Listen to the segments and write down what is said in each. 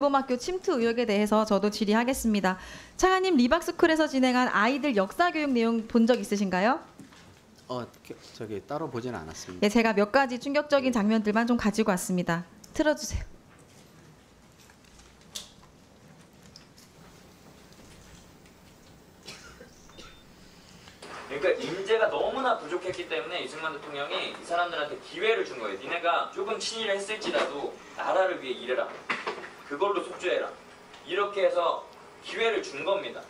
일본학교 침투 의혹에 대해서 저도 질의하겠습니다. 차관님, 리박스쿨에서 진행한 아이들 역사 교육 내용 본 적 있으신가요? 저기 따로 보지는 않았습니다. 예, 제가 몇 가지 충격적인 장면들만 좀 가지고 왔습니다. 틀어주세요. 그러니까 인재가 너무나 부족했기 때문에 이승만 대통령이 이 사람들한테 기회를 준 거예요. 니네가 조금 친일을 했을지라도 나라를 위해 일해라. 그걸로 속죄해라. 이렇게 해서 기회를 준 겁니다.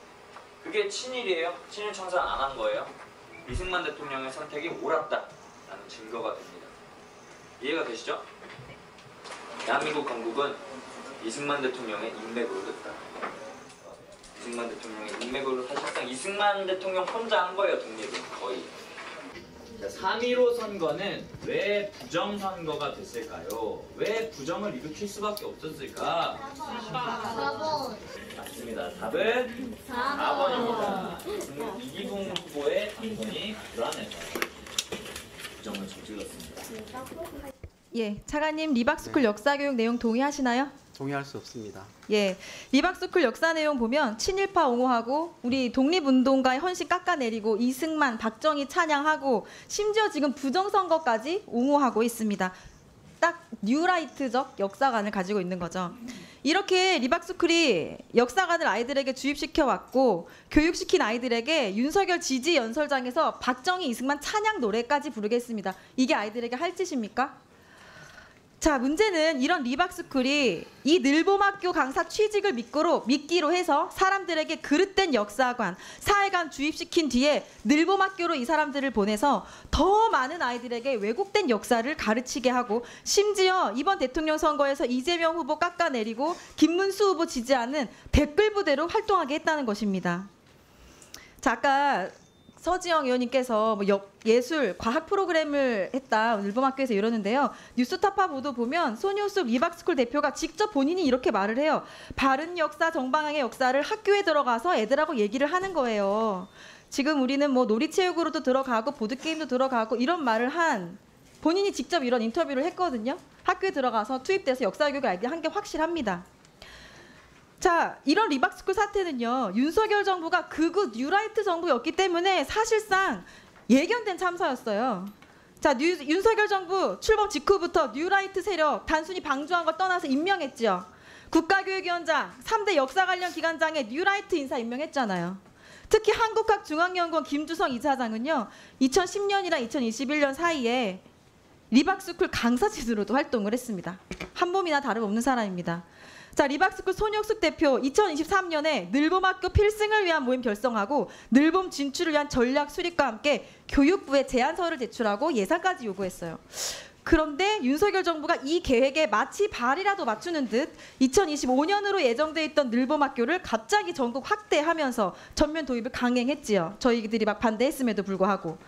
그게 친일이에요? 친일 청산 안 한 거예요? 이승만 대통령의 선택이 옳았다라는 증거가 됩니다. 이해가 되시죠? 대한민국 건국은 이승만 대통령의 인맥으로 됐다. 이승만 대통령의 인맥으로 사실상 이승만 대통령 혼자 한 거예요, 독립은 거의. 3.15 선거는 왜 부정선거가 됐을까요? 왜 부정을 일으킬 수밖에 없었을까? 4번. 맞습니다. 답은 4번입니다. 이기붕 후보의 당선이 불안해서 부정을 저질렀습니다. 예, 차관님, 리박스쿨 역사 교육 내용 동의하시나요? 동의할 수 없습니다. 예, 리박스쿨 역사 내용 보면 친일파 옹호하고 우리 독립운동가의 헌신 깎아내리고 이승만, 박정희 찬양하고 심지어 지금 부정선거까지 옹호하고 있습니다. 딱 뉴라이트적 역사관을 가지고 있는 거죠. 이렇게 리박스쿨이 역사관을 아이들에게 주입시켜왔고 교육시킨 아이들에게 윤석열 지지 연설장에서 박정희, 이승만 찬양 노래까지 부르겠습니다. 이게 아이들에게 할 짓입니까? 자, 문제는 이런 리박스쿨이 이 늘봄학교 강사 취직을 미끼로 해서 사람들에게 그릇된 역사관, 사회관 주입시킨 뒤에 늘봄학교로 이 사람들을 보내서 더 많은 아이들에게 왜곡된 역사를 가르치게 하고 심지어 이번 대통령 선거에서 이재명 후보 깎아내리고 김문수 후보 지지하는 댓글 부대로 활동하게 했다는 것입니다. 자, 아까 서지영 의원님께서 뭐 예술, 과학 프로그램을 했다 늘봄학교에서 이러는데요. 뉴스타파 보도 보면 손효숙 리박스쿨 대표가 직접 본인이 이렇게 말을 해요. 바른 역사, 정방향의 역사를 학교에 들어가서 애들하고 얘기를 하는 거예요. 지금 우리는 뭐 놀이체육으로도 들어가고 보드게임도 들어가고 이런 말을 한 본인이 직접 이런 인터뷰를 했거든요. 학교에 들어가서 투입돼서 역사교육을 알게 한 게 확실합니다. 자, 이런 리박스쿨 사태는요, 윤석열 정부가 극우 뉴라이트 정부였기 때문에 사실상 예견된 참사였어요. 자, 윤석열 정부 출범 직후부터 뉴라이트 세력 단순히 방조한 걸 떠나서 임명했죠. 국가교육위원장, 3대 역사 관련 기관장에 뉴라이트 인사 임명했잖아요. 특히 한국학중앙연구원 김주성 이사장은요, 2010년이랑 2021년 사이에 리박스쿨 강사진으로도 활동을 했습니다. 한 몸이나 다름없는 사람입니다. 자, 리박스쿨 손혁숙 대표 2023년에 늘봄학교 필승을 위한 모임 결성하고 늘봄 진출을 위한 전략 수립과 함께 교육부에 제안서를 제출하고 예산까지 요구했어요. 그런데 윤석열 정부가 이 계획에 마치 발이라도 맞추는 듯 2025년으로 예정돼 있던 늘봄학교를 갑자기 전국 확대하면서 전면 도입을 강행했지요. 저희들이 막 반대했음에도 불구하고.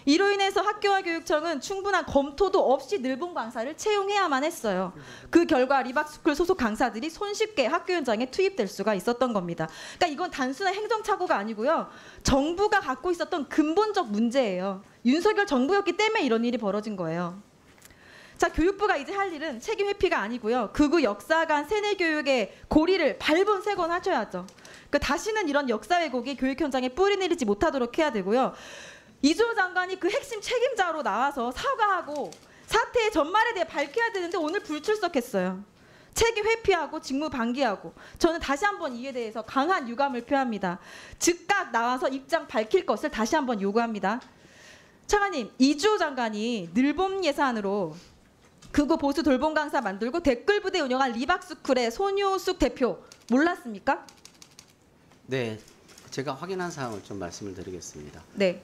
이로 인해서 학교와 교육청은 충분한 검토도 없이 늘봄 강사를 채용해야만 했어요. 그 결과 리박스쿨 소속 강사들이 손쉽게 학교 현장에 투입될 수가 있었던 겁니다. 그러니까 이건 단순한 행정착오가 아니고요. 정부가 갖고 있었던 근본적 문제예요. 윤석열 정부였기 때문에 이런 일이 벌어진 거예요. 자, 교육부가 이제 할 일은 책임 회피가 아니고요. 극우 역사관 세뇌교육의 고리를 발본색원하셔야죠. 그러니까 다시는 이런 역사 왜곡이 교육 현장에 뿌리 내리지 못하도록 해야 되고요. 이주호 장관이 그 핵심 책임자로 나와서 사과하고 사태의 전말에 대해 밝혀야 되는데 오늘 불출석했어요. 책임 회피하고 직무 방기하고 저는 다시 한번 이에 대해서 강한 유감을 표합니다. 즉각 나와서 입장 밝힐 것을 다시 한번 요구합니다. 차관님, 이주호 장관이 늘봄 예산으로 극우 보수 돌봄 강사 만들고 댓글 부대 운영한 리박스쿨의 손효숙 대표 몰랐습니까? 네, 제가 확인한 사항을 좀 말씀을 드리겠습니다. 네.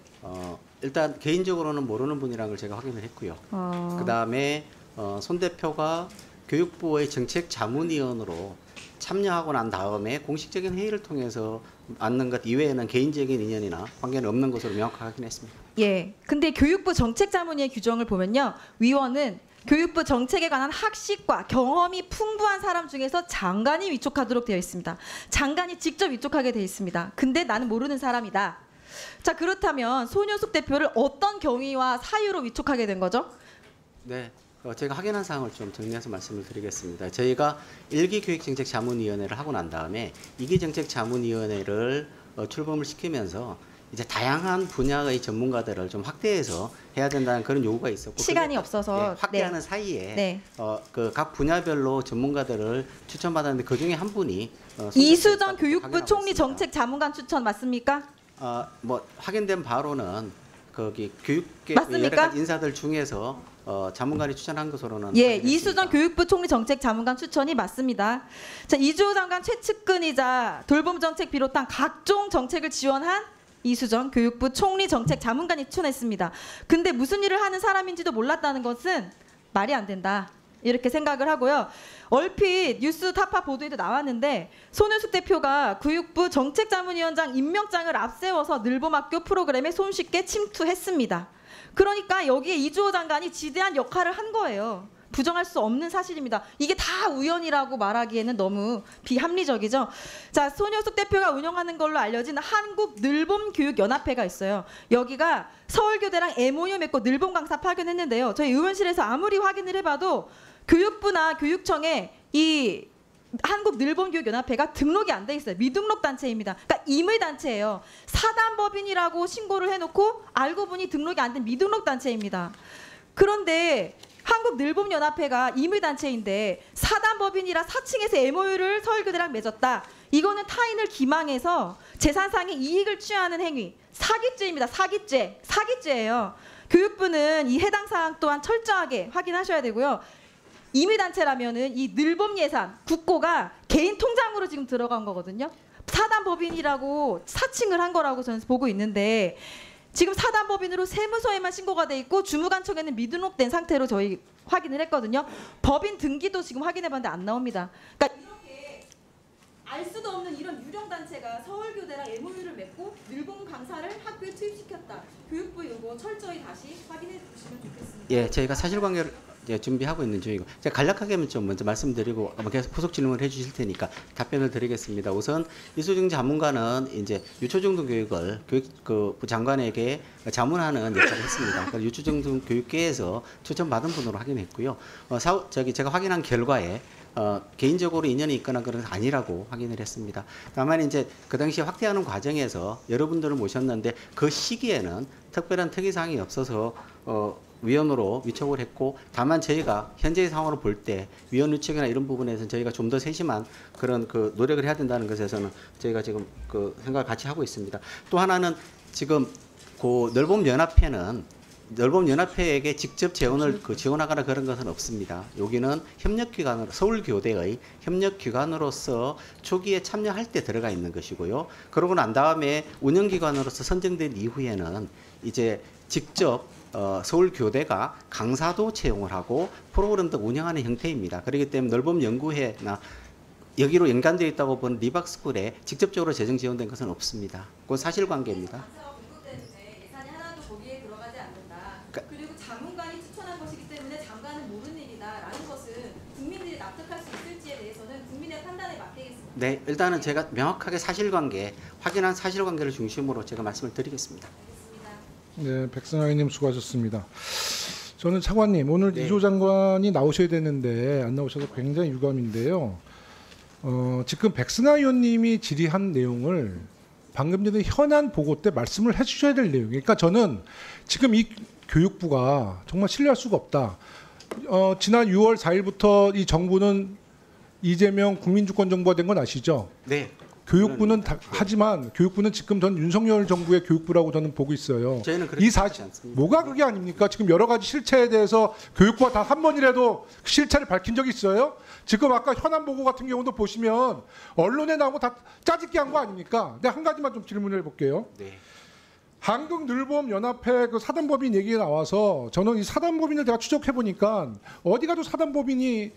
일단 개인적으로는 모르는 분이라는 걸 제가 확인을 했고요. 그다음에 손 대표가 교육부의 정책자문위원으로 참여하고 난 다음에 공식적인 회의를 통해서 만난 것 이외에는 개인적인 인연이나 관계는 없는 것으로 명확하게 확인했습니다. 예. 근데 교육부 정책자문위의 규정을 보면요. 위원은 교육부 정책에 관한 학식과 경험이 풍부한 사람 중에서 장관이 위촉하도록 되어 있습니다. 장관이 직접 위촉하게 되어 있습니다. 근데 나는 모르는 사람이다. 자, 그렇다면 손효숙 대표를 어떤 경위와 사유로 위촉하게 된 거죠? 네, 제가 확인한 사항을 좀 정리해서 말씀을 드리겠습니다. 저희가 1기 교육정책자문위원회를 하고 난 다음에 2기 정책자문위원회를 출범을 시키면서 이제 다양한 분야의 전문가들을 좀 확대해서 해야 된다는 그런 요구가 있었고 시간이 없어서 확대하는 사이에 네. 그 각 분야별로 전문가들을 추천받았는데 그 중에 한 분이 이수정 교육부 총리 정책자문관 추천 맞습니까? 뭐 확인된 바로는 거기 교육계 맞습니까? 여러 가지 인사들 중에서 자문관이 추천한 것으로는 예, 확인했습니다. 이수정 교육부 총리 정책자문관 추천이 맞습니다. 자, 이주호 장관 최측근이자 돌봄 정책 비롯한 각종 정책을 지원한 이수정 교육부 총리 정책자문관이 추천했습니다. 근데 무슨 일을 하는 사람인지도 몰랐다는 것은 말이 안 된다. 이렇게 생각을 하고요. 얼핏 뉴스 타파 보도에도 나왔는데 손은숙 대표가 교육부 정책자문위원장 임명장을 앞세워서 늘봄학교 프로그램에 손쉽게 침투했습니다. 그러니까 여기에 이주호 장관이 지대한 역할을 한 거예요. 부정할 수 없는 사실입니다. 이게 다 우연이라고 말하기에는 너무 비합리적이죠. 자, 손효숙 대표가 운영하는 걸로 알려진 한국늘봄교육연합회가 있어요. 여기가 서울교대랑 MOU 맺고 늘봄 강사 파견했는데요. 저희 의원실에서 아무리 확인을 해봐도 교육부나 교육청에 이 한국늘봄교육연합회가 등록이 안 돼 있어요. 미등록 단체입니다. 그러니까 임의 단체예요. 사단법인이라고 신고를 해놓고 알고 보니 등록이 안 된 미등록 단체입니다. 그런데 한국늘봄연합회가 임의단체인데 사단법인이라 4층에서 MOU를 서울교대랑 맺었다. 이거는 타인을 기망해서 재산상의 이익을 취하는 행위. 사기죄입니다. 사기죄예요. 교육부는 이 해당 사항 또한 철저하게 확인하셔야 되고요. 임의단체라면은 이 늘봄 예산, 국고가 개인 통장으로 지금 들어간 거거든요. 사단법인이라고 사칭을 한 거라고 저는 보고 있는데 지금 사단법인으로 세무서에만 신고가 돼 있고 주무관청에는 미등록된 상태로 저희 확인을 했거든요. 법인 등기도 지금 확인해봤는데 안 나옵니다. 그러니까 이렇게 알 수도 없는 이런 유령 단체가 서울교대랑 MOU를 맺고 늘봄 강사를 학교에 투입시켰다. 교육부 이거 철저히 다시 확인해 주시면 좋겠습니다. 예, 저희가 사실관계를 준비하고 있는 중이고 제가 간략하게 좀 먼저 말씀드리고 계속 후속 질문을 해주실 테니까 답변을 드리겠습니다. 우선 이수정 자문관은 이제 유초중등 교육을 교육부 장관에게 자문하는 역할을 했습니다. 그래서 유초중등 교육계에서 추천받은 분으로 확인했고요. 제가 확인한 결과에 개인적으로 인연이 있거나 그런 건 아니라고 확인을 했습니다. 다만 이제 그 당시에 확대하는 과정에서 여러분들을 모셨는데 그 시기에는 특별한 특이사항이 없어서 위원으로 위촉을 했고 다만 저희가 현재의 상황으로 볼 때 위원 위촉이나 이런 부분에서는 저희가 좀 더 세심한 그런 그 노력을 해야 된다는 것에서는 저희가 지금 그 생각을 같이 하고 있습니다. 또 하나는 지금 그 늘봄연합회에게 직접 지원하거나 그런 것은 없습니다. 여기는 협력기관으로 서울교대의 협력기관으로서 초기에 참여할 때 들어가 있는 것이고요. 그러고 난 다음에 운영기관으로서 선정된 이후에는 이제 직접 서울교대가 강사도 채용을 하고 프로그램도 운영하는 형태입니다. 그렇기 때문에 늘봄연구회나 여기로 연관되어 있다고 보는 리박스쿨에 직접적으로 재정 지원된 것은 없습니다. 그건 사실관계입니다. 예산이 하나도 거기에 들어가지 않는다. 그리고 자문관이 추천한 것이기 때문에 장관은 모르는 일이다라는 것은 국민들이 납득할 수 있을지에 대해서는 국민의 판단에 맡기겠습니다. 네, 일단은 제가 명확하게 확인한 사실관계를 중심으로 제가 말씀을 드리겠습니다. 네, 백승아 의원님 수고하셨습니다. 저는 차관님 오늘 네. 이조 장관이 나오셔야 되는데 안 나오셔서 굉장히 유감인데요. 지금 백승아 의원님이 질의한 내용을 방금 전에 현안 보고 때 말씀을 해주셔야 될 내용이에요. 그러니까 저는 지금 이 교육부가 정말 신뢰할 수가 없다. 지난 6월 4일부터 이 정부는 이재명 국민주권정부가 된 건 아시죠? 네. 교육부는 하지만 교육부는 지금 전 윤석열 정부의 교육부라고 저는 보고 있어요. 저희는 그렇게 이 사실 뭐가 그게 아닙니까? 지금 여러 가지 실체에 대해서 교육부가 단 한 번이라도 실체를 밝힌 적이 있어요? 지금 아까 현안 보고 같은 경우도 보시면 언론에 나오고 다 짜집기 한 거 아닙니까? 근데 한 가지만 좀 질문을 해볼게요. 네. 한국늘봄연합회 그 사단법인 얘기가 나와서 저는 이 사단법인을 제가 추적해 보니까 어디 가도 사단법인이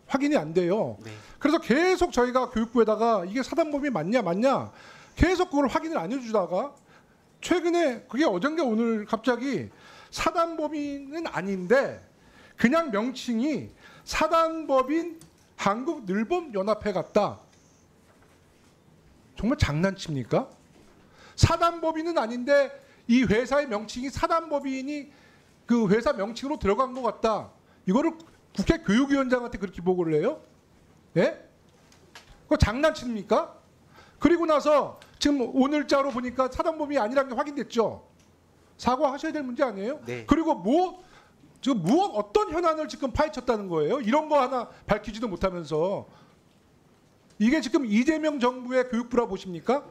확인이 안 돼요. 네. 그래서 계속 저희가 교육부에다가 이게 사단법인 맞냐 계속 그걸 확인을 안 해주다가 최근에 그게 어젠가 오늘 갑자기 사단법인은 아닌데 그냥 명칭이 사단법인 한국늘봄연합회 같다. 정말 장난칩니까? 사단법인은 아닌데 이 회사의 명칭이 사단법인이 그 회사 명칭으로 들어간 것 같다. 이거를 국회 교육위원장한테 그렇게 보고를 해요? 예? 그거 장난칩니까? 그리고 나서 지금 오늘자로 보니까 사단법인이 아니라는 게 확인됐죠. 사과하셔야 될 문제 아니에요? 네. 그리고 지금 어떤 현안을 지금 파헤쳤다는 거예요? 이런 거 하나 밝히지도 못하면서 이게 지금 이재명 정부의 교육부라 보십니까?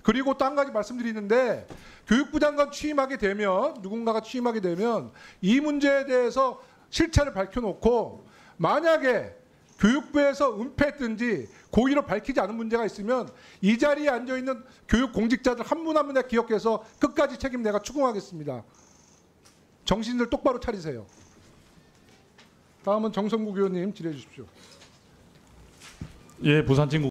그리고 또 한 가지 말씀드리는데 교육부 장관 취임하게 되면 누군가가 취임하게 되면 이 문제에 대해서 실체를 밝혀놓고 만약에 교육부에서 은폐했든지 고의로 밝히지 않은 문제가 있으면 이 자리에 앉아있는 교육 공직자들 한 분 한 분에 기억해서 끝까지 책임 내가 추궁하겠습니다. 정신들 똑바로 차리세요. 다음은 정성국 의원님 질의해 주십시오. 예, 부산진구